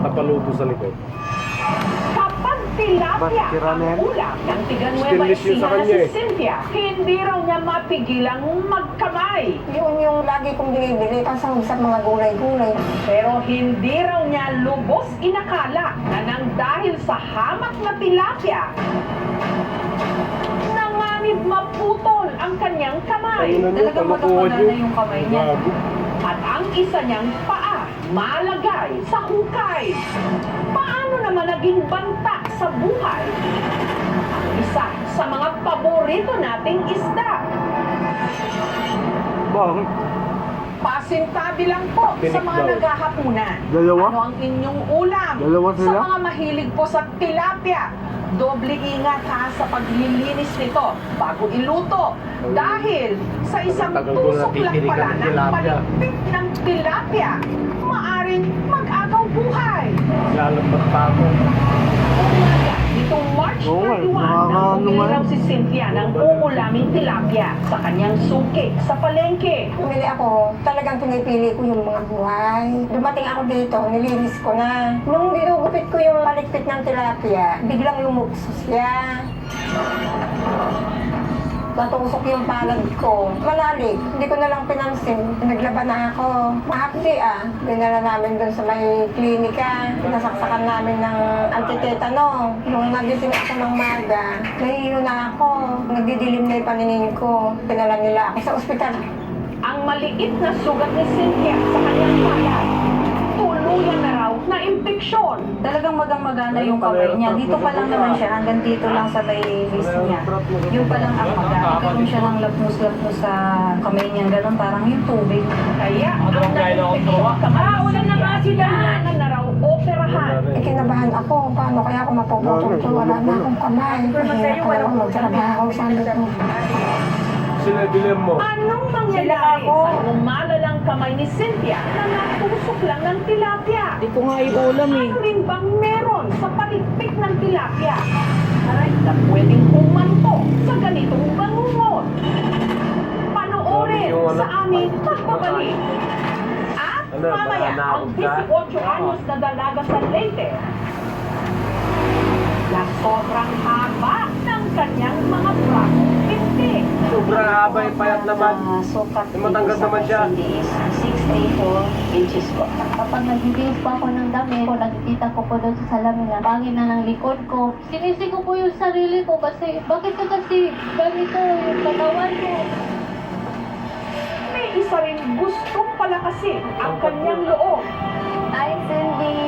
Tapaluto sa likod. Kapag tilapia ang ulam ng tiga-Nueva Stainless yun sa Ecija na kanya si eh. Cynthia, hindi raw niya mapigilang magkamay. Yun yung lagi kong binibili sa mga gulay-gulay. Pero hindi raw niya lubos inakala na nang dahil sa hamak na tilapia, nanganib maputol ang kanyang kamay. Talagang magkakala na yung kamay niya. At ang isa niyang paa malagay sa hukay. Paano naman naging banta sa buhay? Ang isa sa mga paborito nating isda. Bakit? Pasintabi lang po sa Tinik mga daw. naghahapunan. Dalawa? Ano ang inyong ulam? Dalawa Sa sila? mga mahilig po sa tilapia, doble ingat ha sa paglilinis nito bago iluto. Dahil sa isang Tagal ko tusok lang natitirigan pala ng ng tilapia. paligpit ng tilapia, maaring mag-agaw buhay. Lalambat pa ako. Umaga, nitong March 31, nang raw si Cynthia ng uulaming tilapia sa kanyang suki sa palengke. Bumili ako, talagang pinipili ko yung mga buhay. Dumating ako dito, nilinis ko na. Nung dinugupit ko yung palikpit ng tilapia, biglang lumukso siya. Natusok yung palad ko. Malalig. Hindi ko na lang pinansin. Naglaba na ako. Mahapdi Dinala namin doon sa may klinika. Nasaksakan namin ng antitetano. Nung nagising ako ng maga, nahihilo na ako. Nagdidilim na yung paningin ko. Pinala nila ako sa ospital. Ang maliit na sugat ni Cynthia sa kanyang palad, tuluyan na raw na impeksyon. Talagang magang-magana yung kamay niya. Dito pa lang naman siya, hanggang dito lang sa may wrist niya. Yung pa lang ang maga. Nagkaroon siya ng lapnos-lapnos sa kamay niya. Ganun, parang yung tubig. Kaya ang na-impeksyon kamay ni Cynthia, kailangan na raw operahan. Kinabahan ako. Paano kaya ako mapuputol ko? Wala na akong kamay. Mahirap pa ako magtrabaho. Sabi ko. Sinabilan mo. Anong mangyayari sa lumalalang kamay ni Cynthia na natusok lang ng tilapia? Hindi ko nga iulam Ano rin bang meron sa paligpit ng tilapia? Aray, na pwedeng umanto sa ganitong bangungot. Panoorin sa aming pagbabalik. At mamaya, ang 18 anyos na dalaga sa Leyte na sobrang haba ng kanyang mga brakong pinti. Sobrang haba yung payat naman. Sukat Matanggal naman siya. is 6'4" inches po. Kapag nagbibihis po ako ng damit, po, nakikita ko po doon sa salamin na pangin na ng likod ko. Sinisi ko po yung sarili ko kasi, bakit ka kasi ganito yung katawan mo? May isa rin gustong palakasin ang kanyang loob. Hi, Cindy!